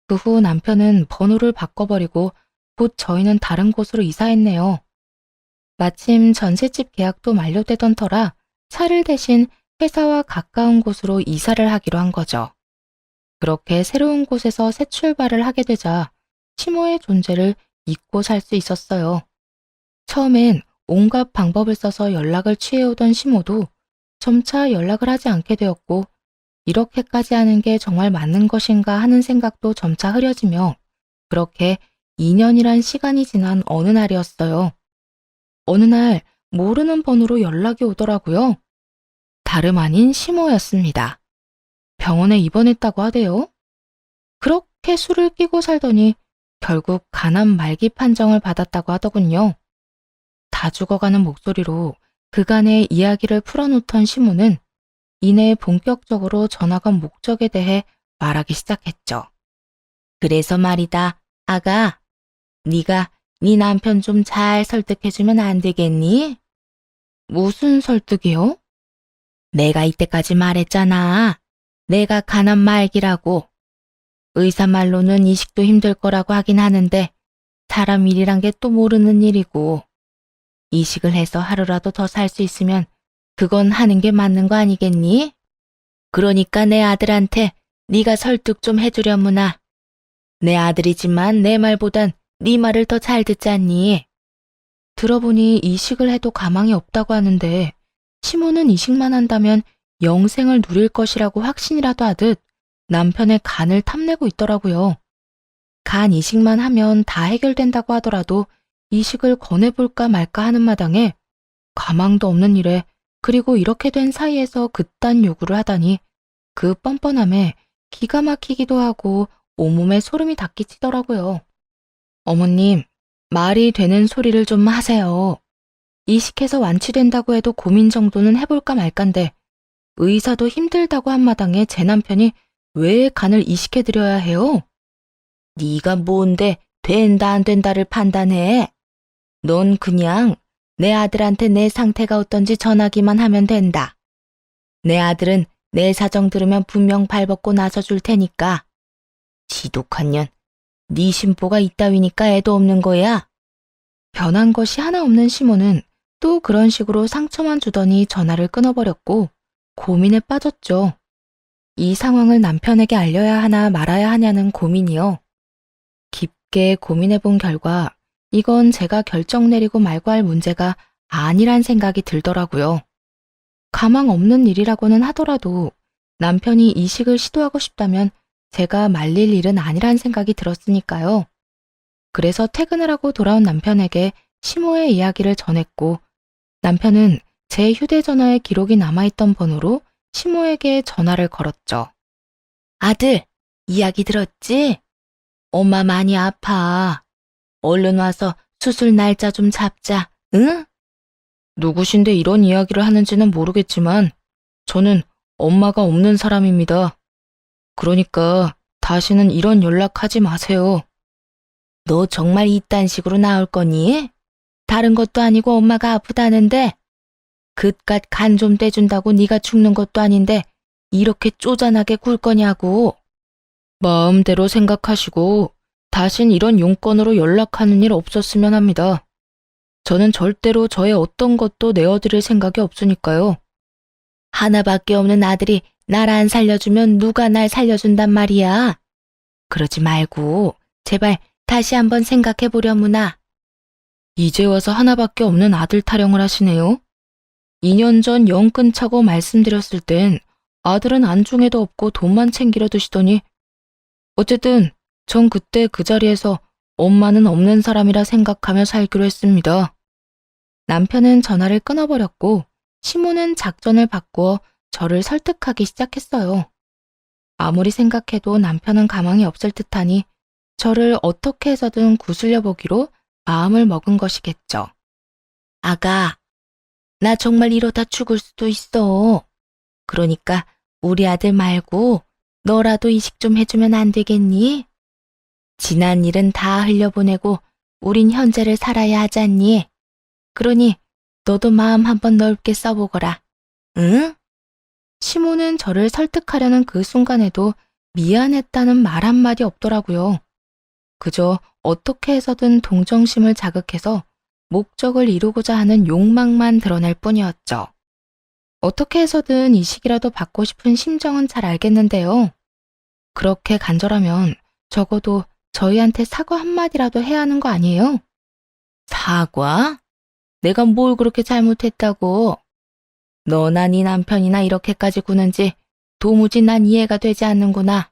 A: 그 후 남편은 번호를 바꿔버리고 곧 저희는 다른 곳으로 이사했네요. 마침 전셋집 계약도 만료되던 터라 차를 대신 회사와 가까운 곳으로 이사를 하기로 한 거죠. 그렇게 새로운 곳에서 새 출발을 하게 되자 시모의 존재를 잊고 살 수 있었어요. 처음엔 온갖 방법을 써서 연락을 취해오던 시모도 점차 연락을 하지 않게 되었고 이렇게까지 하는 게 정말 맞는 것인가 하는 생각도 점차 흐려지며 그렇게 2년이란 시간이 지난 어느 날이었어요. 어느 날 모르는 번호로 연락이 오더라고요. 다름 아닌 시모였습니다. 병원에 입원했다고 하대요. 그렇게 술을 끼고 살더니 결국 간암 말기 판정을 받았다고 하더군요. 다 죽어가는 목소리로 그간의 이야기를 풀어놓던 시모는 이내 본격적으로 전화건 목적에 대해 말하기 시작했죠. 그래서 말이다, 아가. 네가 네 남편 좀 잘 설득해주면 안 되겠니? 무슨 설득이요? 내가 이때까지 말했잖아. 내가 간암 말기라고. 의사 말로는 이식도 힘들 거라고 하긴 하는데 사람 일이란 게 또 모르는 일이고 이식을 해서 하루라도 더 살 수 있으면 그건 하는 게 맞는 거 아니겠니? 그러니까 내 아들한테 네가 설득 좀 해주려무나. 내 아들이지만 내 말보단 네 말을 더 잘 듣잖니. 들어보니 이식을 해도 가망이 없다고 하는데 시모는 이식만 한다면 영생을 누릴 것이라고 확신이라도 하듯 남편의 간을 탐내고 있더라고요. 간 이식만 하면 다 해결된다고 하더라도 이식을 권해볼까 말까 하는 마당에 가망도 없는 일에 그리고 이렇게 된 사이에서 그딴 요구를 하다니 그 뻔뻔함에 기가 막히기도 하고 온몸에 소름이 닿기치더라고요. 어머님, 말이 되는 소리를 좀 하세요. 이식해서 완치된다고 해도 고민 정도는 해볼까 말까인데 의사도 힘들다고 한 마당에 제 남편이 왜 간을 이식해드려야 해요? 네가 뭔데 된다 안 된다를 판단해. 넌 그냥 내 아들한테 내 상태가 어떤지 전하기만 하면 된다. 내 아들은 내 사정 들으면 분명 발벗고 나서줄 테니까. 지독한 년, 네 심보가 이따위니까 애도 없는 거야. 변한 것이 하나 없는 시모는 또 그런 식으로 상처만 주더니 전화를 끊어버렸고 고민에 빠졌죠. 이 상황을 남편에게 알려야 하나 말아야 하냐는 고민이요. 깊게 고민해본 결과 이건 제가 결정 내리고 말고 할 문제가 아니란 생각이 들더라고요. 가망 없는 일이라고는 하더라도 남편이 이식을 시도하고 싶다면 제가 말릴 일은 아니란 생각이 들었으니까요. 그래서 퇴근을 하고 돌아온 남편에게 시모의 이야기를 전했고 남편은 제 휴대전화에 기록이 남아있던 번호로 시모에게 전화를 걸었죠. 아들, 이야기 들었지? 엄마 많이 아파. 얼른 와서 수술 날짜 좀 잡자, 응? 누구신데 이런 이야기를 하는지는 모르겠지만 저는 엄마가 없는 사람입니다. 그러니까 다시는 이런 연락하지 마세요. 너 정말 이딴 식으로 나올 거니? 다른 것도 아니고 엄마가 아프다는데 그깟 간 좀 떼준다고 네가 죽는 것도 아닌데 이렇게 쪼잔하게 굴 거냐고. 마음대로 생각하시고 다신 이런 용건으로 연락하는 일 없었으면 합니다. 저는 절대로 저의 어떤 것도 내어드릴 생각이 없으니까요. 하나밖에 없는 아들이 날 안 살려주면 누가 날 살려준단 말이야. 그러지 말고 제발 다시 한번 생각해 보려무나. 이제 와서 하나밖에 없는 아들 타령을 하시네요. 2년 전 영 끊자고 말씀드렸을 땐 아들은 안중에도 없고 돈만 챙기려 드시더니 어쨌든 전 그때 그 자리에서 엄마는 없는 사람이라 생각하며 살기로 했습니다. 남편은 전화를 끊어버렸고 시모는 작전을 바꾸어 저를 설득하기 시작했어요. 아무리 생각해도 남편은 가망이 없을 듯하니 저를 어떻게 해서든 구슬려 보기로 마음을 먹은 것이겠죠. 아가, 나 정말 이러다 죽을 수도 있어. 그러니까 우리 아들 말고 너라도 이식 좀 해주면 안 되겠니? 지난 일은 다 흘려보내고 우린 현재를 살아야 하잖니. 그러니 너도 마음 한번 넓게 써보거라. 응? 시모는 저를 설득하려는 그 순간에도 미안했다는 말 한마디 없더라고요. 그저 어떻게 해서든 동정심을 자극해서 목적을 이루고자 하는 욕망만 드러낼 뿐이었죠. 어떻게 해서든 이식이라도 받고 싶은 심정은 잘 알겠는데요. 그렇게 간절하면 적어도 저희한테 사과 한마디라도 해야 하는 거 아니에요? 사과? 내가 뭘 그렇게 잘못했다고? 너나 네 남편이나 이렇게까지 구는지 도무지 난 이해가 되지 않는구나.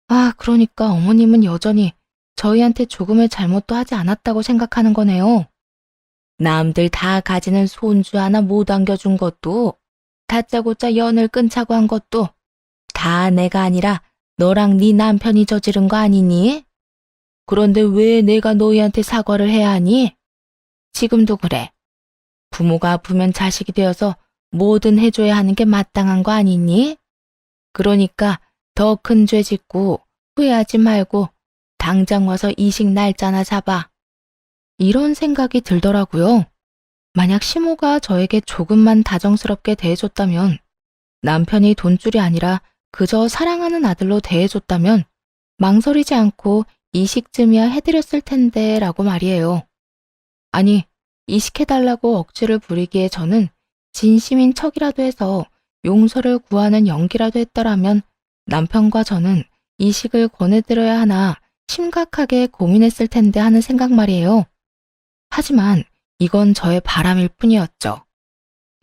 A: 아, 그러니까 어머님은 여전히 저희한테 조금의 잘못도 하지 않았다고 생각하는 거네요. 남들 다 가지는 손주 하나 못 안겨준 것도 다짜고짜 연을 끊자고 한 것도 다 내가 아니라 너랑 네 남편이 저지른 거 아니니? 그런데 왜 내가 너희한테 사과를 해야 하니? 지금도 그래. 부모가 아프면 자식이 되어서 뭐든 해줘야 하는 게 마땅한 거 아니니? 그러니까 더 큰 죄 짓고 후회하지 말고 당장 와서 이식 날짜나 잡아. 이런 생각이 들더라고요. 만약 시모가 저에게 조금만 다정스럽게 대해줬다면, 남편이 돈줄이 아니라 그저 사랑하는 아들로 대해줬다면 망설이지 않고 이식쯤이야 해드렸을 텐데 라고 말이에요. 아니, 이식해달라고 억지를 부리기에 저는 진심인 척이라도 해서 용서를 구하는 연기라도 했더라면 남편과 저는 이식을 권해드려야 하나 심각하게 고민했을 텐데 하는 생각 말이에요. 하지만 이건 저의 바람일 뿐이었죠.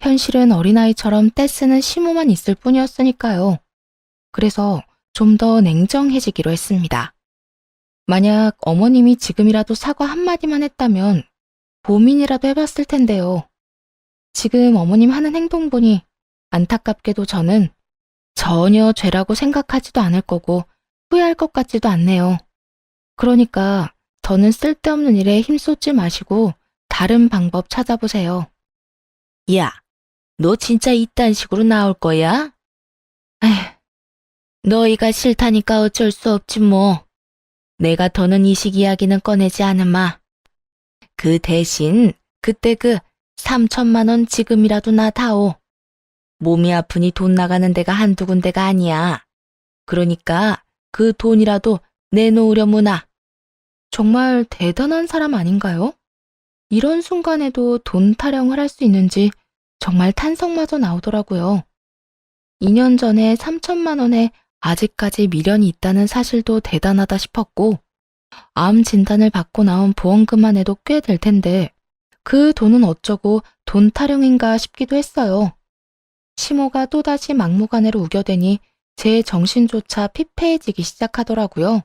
A: 현실은 어린아이처럼 떼쓰는 시모만 있을 뿐이었으니까요. 그래서 좀 더 냉정해지기로 했습니다. 만약 어머님이 지금이라도 사과 한마디만 했다면 고민이라도 해봤을 텐데요. 지금 어머님 하는 행동 보니 안타깝게도 저는 전혀 죄라고 생각하지도 않을 거고 후회할 것 같지도 않네요. 그러니까 더는 쓸데없는 일에 힘쏟지 마시고 다른 방법 찾아보세요. 야, 너 진짜 이딴 식으로 나올 거야? 에휴, 너희가 싫다니까 어쩔 수 없지 뭐. 내가 더는 이식 이야기는 꺼내지 않으마. 그 대신 그때 그 3천만 원 지금이라도 나 다오. 몸이 아프니 돈 나가는 데가 한두 군데가 아니야. 그러니까 그 돈이라도 내놓으려무나. 정말 대단한 사람 아닌가요? 이런 순간에도 돈 타령을 할 수 있는지 정말 탄성마저 나오더라고요. 2년 전에 3천만 원에 아직까지 미련이 있다는 사실도 대단하다 싶었고, 암 진단을 받고 나온 보험금만 해도 꽤 될 텐데 그 돈은 어쩌고 돈 타령인가 싶기도 했어요. 시모가 또다시 막무가내로 우겨대니 제 정신조차 피폐해지기 시작하더라고요.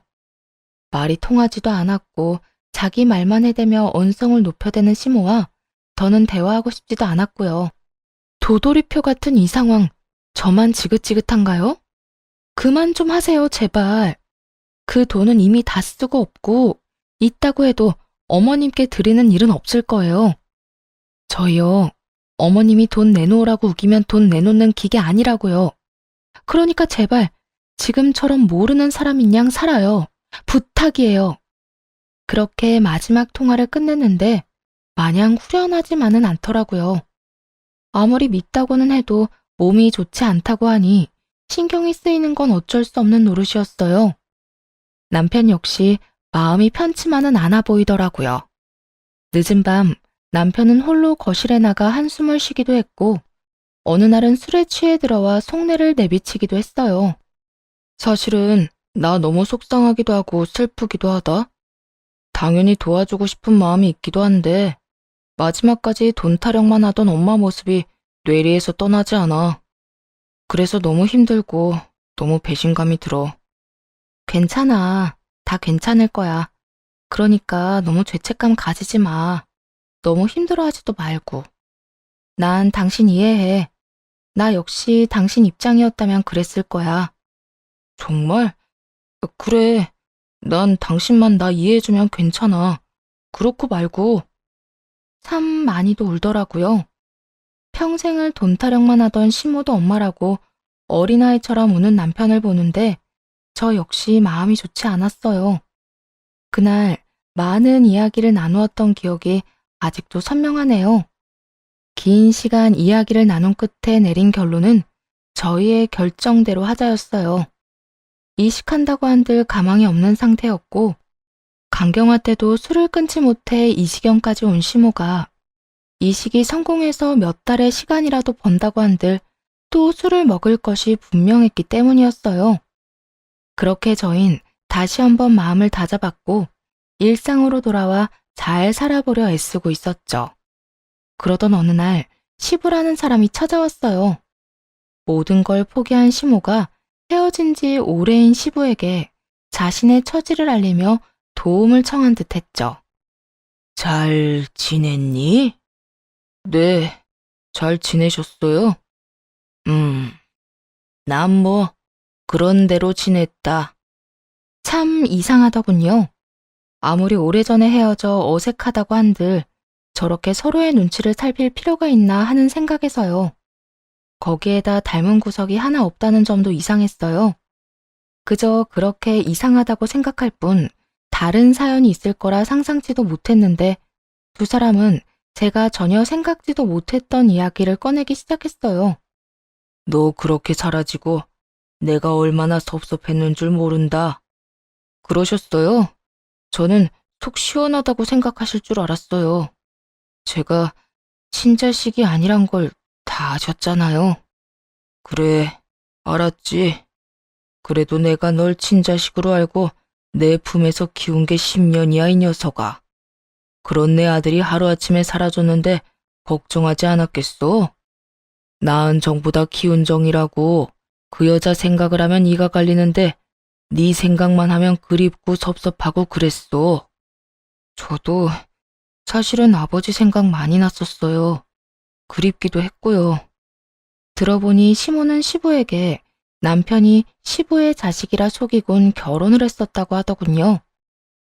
A: 말이 통하지도 않았고 자기 말만 해대며 언성을 높여대는 시모와 더는 대화하고 싶지도 않았고요. 도돌이표 같은 이 상황, 저만 지긋지긋한가요? 그만 좀 하세요, 제발. 그 돈은 이미 다 쓰고 없고 있다고 해도 어머님께 드리는 일은 없을 거예요. 저희요, 어머님이 돈 내놓으라고 우기면 돈 내놓는 기계 아니라고요. 그러니까 제발 지금처럼 모르는 사람인 양 살아요. 부탁이에요. 그렇게 마지막 통화를 끝냈는데 마냥 후련하지만은 않더라고요. 아무리 믿다고는 해도 몸이 좋지 않다고 하니 신경이 쓰이는 건 어쩔 수 없는 노릇이었어요. 남편 역시 마음이 편치만은 않아 보이더라고요. 늦은 밤 남편은 홀로 거실에 나가 한숨을 쉬기도 했고 어느 날은 술에 취해 들어와 속내를 내비치기도 했어요. 사실은 나 너무 속상하기도 하고 슬프기도 하다. 당연히 도와주고 싶은 마음이 있기도 한데 마지막까지 돈 타령만 하던 엄마 모습이 뇌리에서 떠나지 않아. 그래서 너무 힘들고 너무 배신감이 들어. 괜찮아. 다 괜찮을 거야. 그러니까 너무 죄책감 가지지 마. 너무 힘들어하지도 말고. 난 당신 이해해. 나 역시 당신 입장이었다면 그랬을 거야. 정말? 그래. 난 당신만 나 이해해주면 괜찮아. 그렇고 말고. 참 많이도 울더라고요. 평생을 돈 타령만 하던 시모도 엄마라고 어린아이처럼 우는 남편을 보는데 저 역시 마음이 좋지 않았어요. 그날 많은 이야기를 나누었던 기억이 아직도 선명하네요. 긴 시간 이야기를 나눈 끝에 내린 결론은 저희의 결정대로 하자였어요. 이식한다고 한들 가망이 없는 상태였고 강경화 때도 술을 끊지 못해 이 지경까지 온 시모가 이식이 성공해서 몇 달의 시간이라도 번다고 한들 또 술을 먹을 것이 분명했기 때문이었어요. 그렇게 저흰 다시 한번 마음을 다잡았고 일상으로 돌아와 잘 살아보려 애쓰고 있었죠. 그러던 어느 날 시부라는 사람이 찾아왔어요. 모든 걸 포기한 시모가 헤어진 지 오래인 시부에게 자신의 처지를 알리며 도움을 청한 듯 했죠. 잘 지냈니? 네, 잘 지내셨어요? 난 뭐 그런 대로 지냈다. 참 이상하더군요. 아무리 오래전에 헤어져 어색하다고 한들 저렇게 서로의 눈치를 살필 필요가 있나 하는 생각에서요. 거기에다 닮은 구석이 하나 없다는 점도 이상했어요. 그저 그렇게 이상하다고 생각할 뿐 다른 사연이 있을 거라 상상치도 못했는데 두 사람은 제가 전혀 생각지도 못했던 이야기를 꺼내기 시작했어요. 너 그렇게 사라지고 내가 얼마나 섭섭했는 줄 모른다. 그러셨어요? 저는 속 시원하다고 생각하실 줄 알았어요. 제가 친자식이 아니란 걸 다 아셨잖아요. 그래, 알았지. 그래도 내가 널 친자식으로 알고 내 품에서 키운 게 10년이야, 이 녀석아. 그런 내 아들이 하루아침에 사라졌는데 걱정하지 않았겠어? 낳은 정보다 키운 정이라고. 그 여자 생각을 하면 이가 갈리는데 네 생각만 하면 그립고 섭섭하고 그랬어. 저도 사실은 아버지 생각 많이 났었어요. 그립기도 했고요. 들어보니 시모는 시부에게 남편이 시부의 자식이라 속이곤 결혼을 했었다고 하더군요.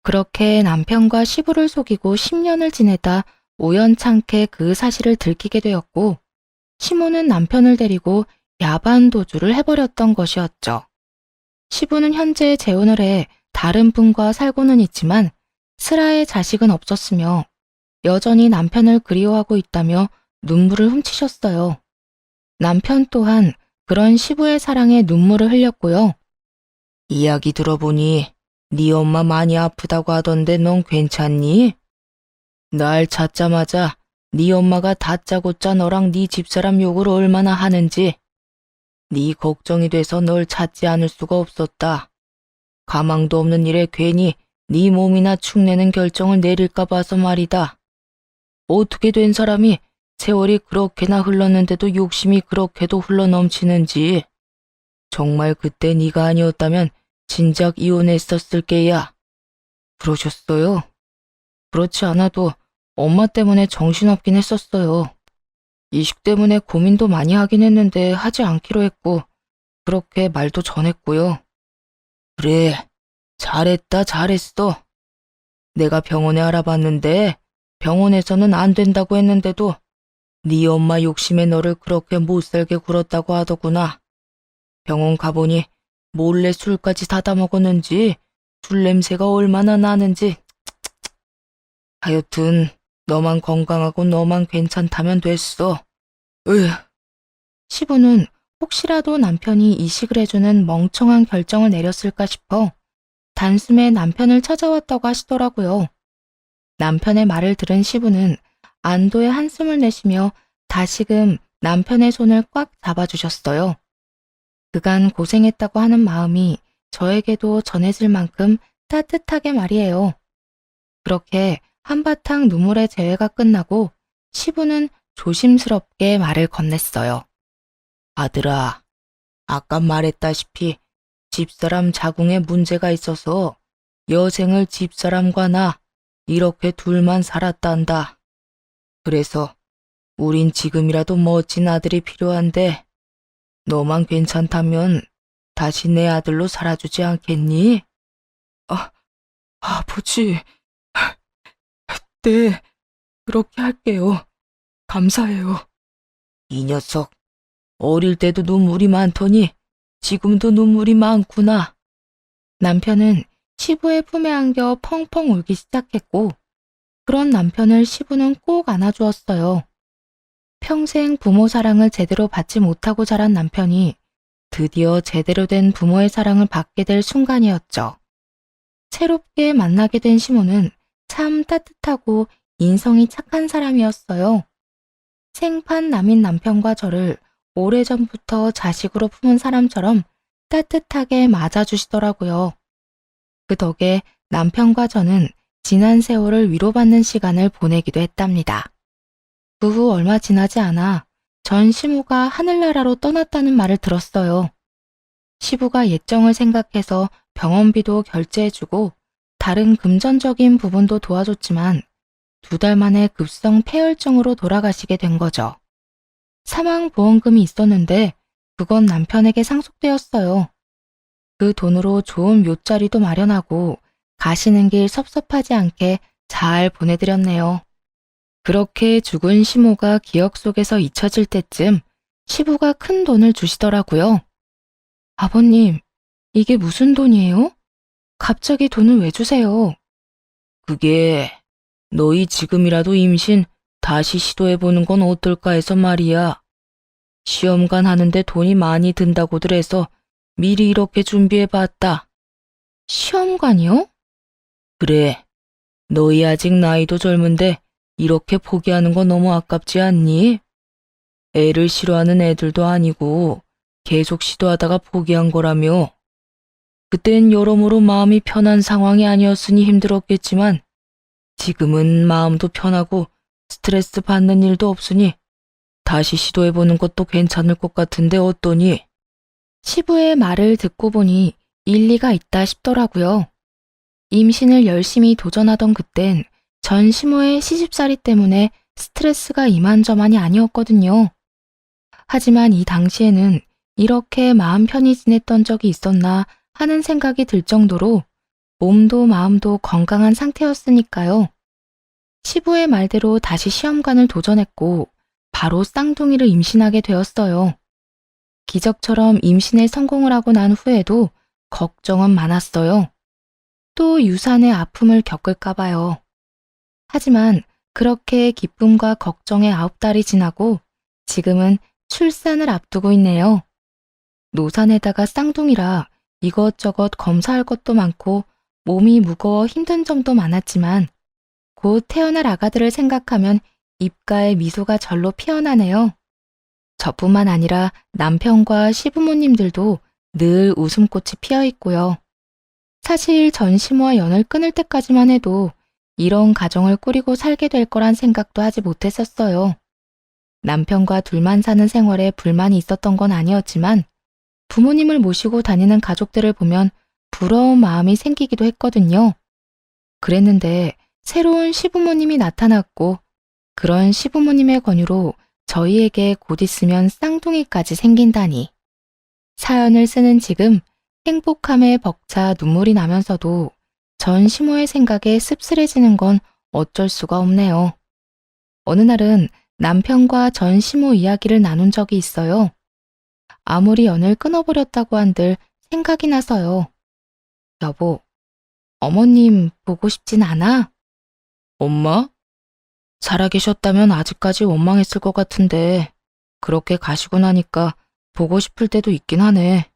A: 그렇게 남편과 시부를 속이고 10년을 지내다 우연찮게 그 사실을 들키게 되었고, 시모는 남편을 데리고 야반 도주를 해버렸던 것이었죠. 시부는 현재 재혼을 해 다른 분과 살고는 있지만 슬아의 자식은 없었으며 여전히 남편을 그리워하고 있다며 눈물을 훔치셨어요. 남편 또한 그런 시부의 사랑에 눈물을 흘렸고요. 이야기 들어보니 네 엄마 많이 아프다고 하던데 넌 괜찮니? 날 찾자마자 네 엄마가 다짜고짜 너랑 네 집사람 욕을 얼마나 하는지 네 걱정이 돼서 널 찾지 않을 수가 없었다. 가망도 없는 일에 괜히 네 몸이나 축내는 결정을 내릴까 봐서 말이다. 어떻게 된 사람이 세월이 그렇게나 흘렀는데도 욕심이 그렇게도 흘러넘치는지. 정말 그때 네가 아니었다면 진작 이혼했었을 게야. 그러셨어요? 그렇지 않아도 엄마 때문에 정신없긴 했었어요. 이식 때문에 고민도 많이 하긴 했는데 하지 않기로 했고 그렇게 말도 전했고요. 그래, 잘했다 잘했어. 내가 병원에 알아봤는데 병원에서는 안 된다고 했는데도 네 엄마 욕심에 너를 그렇게 못살게 굴었다고 하더구나. 병원 가보니 몰래 술까지 사다 먹었는지 술 냄새가 얼마나 나는지. 하여튼 너만 건강하고 너만 괜찮다면 됐어. 으. 시부는 혹시라도 남편이 이식을 해주는 멍청한 결정을 내렸을까 싶어 단숨에 남편을 찾아왔다고 하시더라고요. 남편의 말을 들은 시부는 안도의 한숨을 내쉬며 다시금 남편의 손을 꽉 잡아주셨어요. 그간 고생했다고 하는 마음이 저에게도 전해질 만큼 따뜻하게 말이에요. 그렇게 한바탕 눈물의 재회가 끝나고 시부는 조심스럽게 말을 건넸어요. 아들아, 아까 말했다시피 집사람 자궁에 문제가 있어서 여생을 집사람과 나 이렇게 둘만 살았단다. 그래서 우린 지금이라도 멋진 아들이 필요한데 너만 괜찮다면 다시 내 아들로 살아주지 않겠니? 아버지, 네, 그렇게 할게요. 감사해요. 이 녀석, 어릴 때도 눈물이 많더니 지금도 눈물이 많구나. 남편은 시부의 품에 안겨 펑펑 울기 시작했고, 그런 남편을 시부는 꼭 안아주었어요. 평생 부모 사랑을 제대로 받지 못하고 자란 남편이 드디어 제대로 된 부모의 사랑을 받게 될 순간이었죠. 새롭게 만나게 된 시모는 참 따뜻하고 인성이 착한 사람이었어요. 생판 남인 남편과 저를 오래전부터 자식으로 품은 사람처럼 따뜻하게 맞아주시더라고요. 그 덕에 남편과 저는 지난 세월을 위로받는 시간을 보내기도 했답니다. 그 후 얼마 지나지 않아 전 시부가 하늘나라로 떠났다는 말을 들었어요. 시부가 예정을 생각해서 병원비도 결제해주고 다른 금전적인 부분도 도와줬지만 2달 만에 급성 폐혈증으로 돌아가시게 된 거죠. 사망보험금이 있었는데 그건 남편에게 상속되었어요. 그 돈으로 좋은 묘자리도 마련하고 가시는 길 섭섭하지 않게 잘 보내드렸네요. 그렇게 죽은 시모가 기억 속에서 잊혀질 때쯤 시부가 큰 돈을 주시더라고요. 아버님, 이게 무슨 돈이에요? 갑자기 돈을 왜 주세요? 그게 너희 지금이라도 임신 다시 시도해보는 건 어떨까 해서 말이야. 시험관 하는데 돈이 많이 든다고들 해서 미리 이렇게 준비해봤다. 시험관이요? 그래. 너희 아직 나이도 젊은데 이렇게 포기하는 거 너무 아깝지 않니? 애를 싫어하는 애들도 아니고 계속 시도하다가 포기한 거라며. 그땐 여러모로 마음이 편한 상황이 아니었으니 힘들었겠지만 지금은 마음도 편하고 스트레스 받는 일도 없으니 다시 시도해보는 것도 괜찮을 것 같은데 어떠니? 시부의 말을 듣고 보니 일리가 있다 싶더라고요. 임신을 열심히 도전하던 그땐 전 시모의 시집살이 때문에 스트레스가 이만저만이 아니었거든요. 하지만 이 당시에는 이렇게 마음 편히 지냈던 적이 있었나 하는 생각이 들 정도로 몸도 마음도 건강한 상태였으니까요. 시부의 말대로 다시 시험관을 도전했고 바로 쌍둥이를 임신하게 되었어요. 기적처럼 임신에 성공을 하고 난 후에도 걱정은 많았어요. 또 유산의 아픔을 겪을까 봐요. 하지만 그렇게 기쁨과 걱정의 9달이 지나고 지금은 출산을 앞두고 있네요. 노산에다가 쌍둥이라 이것저것 검사할 것도 많고 몸이 무거워 힘든 점도 많았지만 곧 태어날 아가들을 생각하면 입가에 미소가 절로 피어나네요. 저뿐만 아니라 남편과 시부모님들도 늘 웃음꽃이 피어 있고요. 사실 전 시모와 연을 끊을 때까지만 해도 이런 가정을 꾸리고 살게 될 거란 생각도 하지 못했었어요. 남편과 둘만 사는 생활에 불만이 있었던 건 아니었지만 부모님을 모시고 다니는 가족들을 보면 부러운 마음이 생기기도 했거든요. 그랬는데 새로운 시부모님이 나타났고 그런 시부모님의 권유로 저희에게 곧 있으면 쌍둥이까지 생긴다니. 사연을 쓰는 지금 행복함에 벅차 눈물이 나면서도 전 시모의 생각에 씁쓸해지는 건 어쩔 수가 없네요. 어느 날은 남편과 전 시모 이야기를 나눈 적이 있어요. 아무리 연을 끊어버렸다고 한들 생각이 나서요. 여보, 어머님 보고 싶진 않아? 엄마? 살아계셨다면 아직까지 원망했을 것 같은데 그렇게 가시고 나니까 보고 싶을 때도 있긴 하네.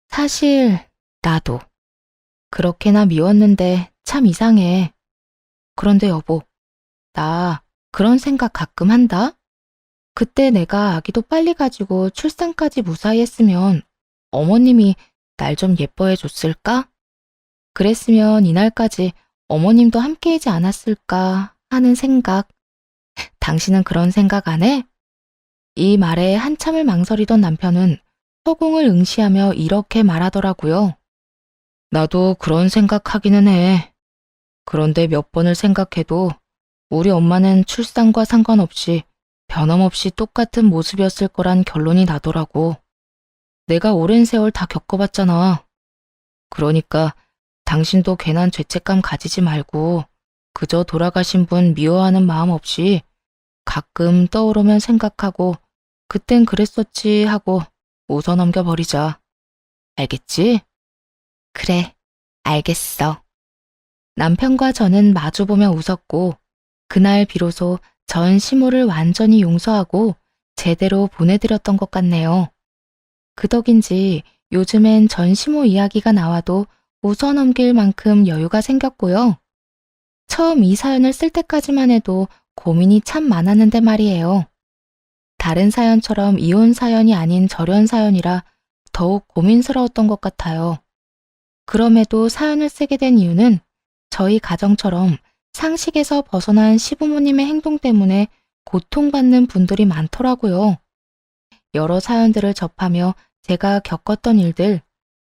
A: 사실 나도 그렇게나 미웠는데 참 이상해. 그런데 여보, 나 그런 생각 가끔 한다? 그때 내가 아기도 빨리 가지고 출산까지 무사히 했으면 어머님이 날 좀 예뻐해 줬을까? 그랬으면 이날까지 어머님도 함께하지 않았을까 하는 생각. 당신은 그런 생각 안 해? 이 말에 한참을 망설이던 남편은 허공을 응시하며 이렇게 말하더라고요. 나도 그런 생각하기는 해. 그런데 몇 번을 생각해도 우리 엄마는 출산과 상관없이 변함없이 똑같은 모습이었을 거란 결론이 나더라고. 내가 오랜 세월 다 겪어봤잖아. 그러니까 당신도 괜한 죄책감 가지지 말고 그저 돌아가신 분 미워하는 마음 없이 가끔 떠오르면 생각하고 그땐 그랬었지 하고 웃어 넘겨버리자. 알겠지? 그래, 알겠어. 남편과 저는 마주보며 웃었고 그날 비로소 전 시모를 완전히 용서하고 제대로 보내드렸던 것 같네요. 그 덕인지 요즘엔 전 시모 이야기가 나와도 웃어 넘길 만큼 여유가 생겼고요. 처음 이 사연을 쓸 때까지만 해도 고민이 참 많았는데 말이에요. 다른 사연처럼 이혼 사연이 아닌 절연 사연이라 더욱 고민스러웠던 것 같아요. 그럼에도 사연을 쓰게 된 이유는 저희 가정처럼 상식에서 벗어난 시부모님의 행동 때문에 고통받는 분들이 많더라고요. 여러 사연들을 접하며 제가 겪었던 일들,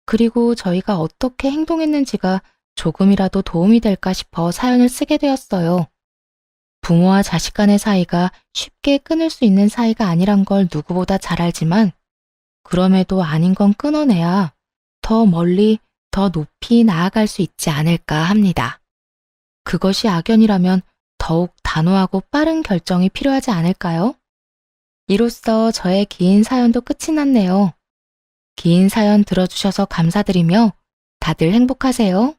A: 그리고 저희가 어떻게 행동했는지가 조금이라도 도움이 될까 싶어 사연을 쓰게 되었어요. 부모와 자식 간의 사이가 쉽게 끊을 수 있는 사이가 아니란 걸 누구보다 잘 알지만 그럼에도 아닌 건 끊어내야 더 멀리, 더 더 높이 나아갈 수 있지 않을까 합니다. 그것이 악연이라면 더욱 단호하고 빠른 결정이 필요하지 않을까요? 이로써 저의 긴 사연도 끝이 났네요. 긴 사연 들어주셔서 감사드리며 다들 행복하세요.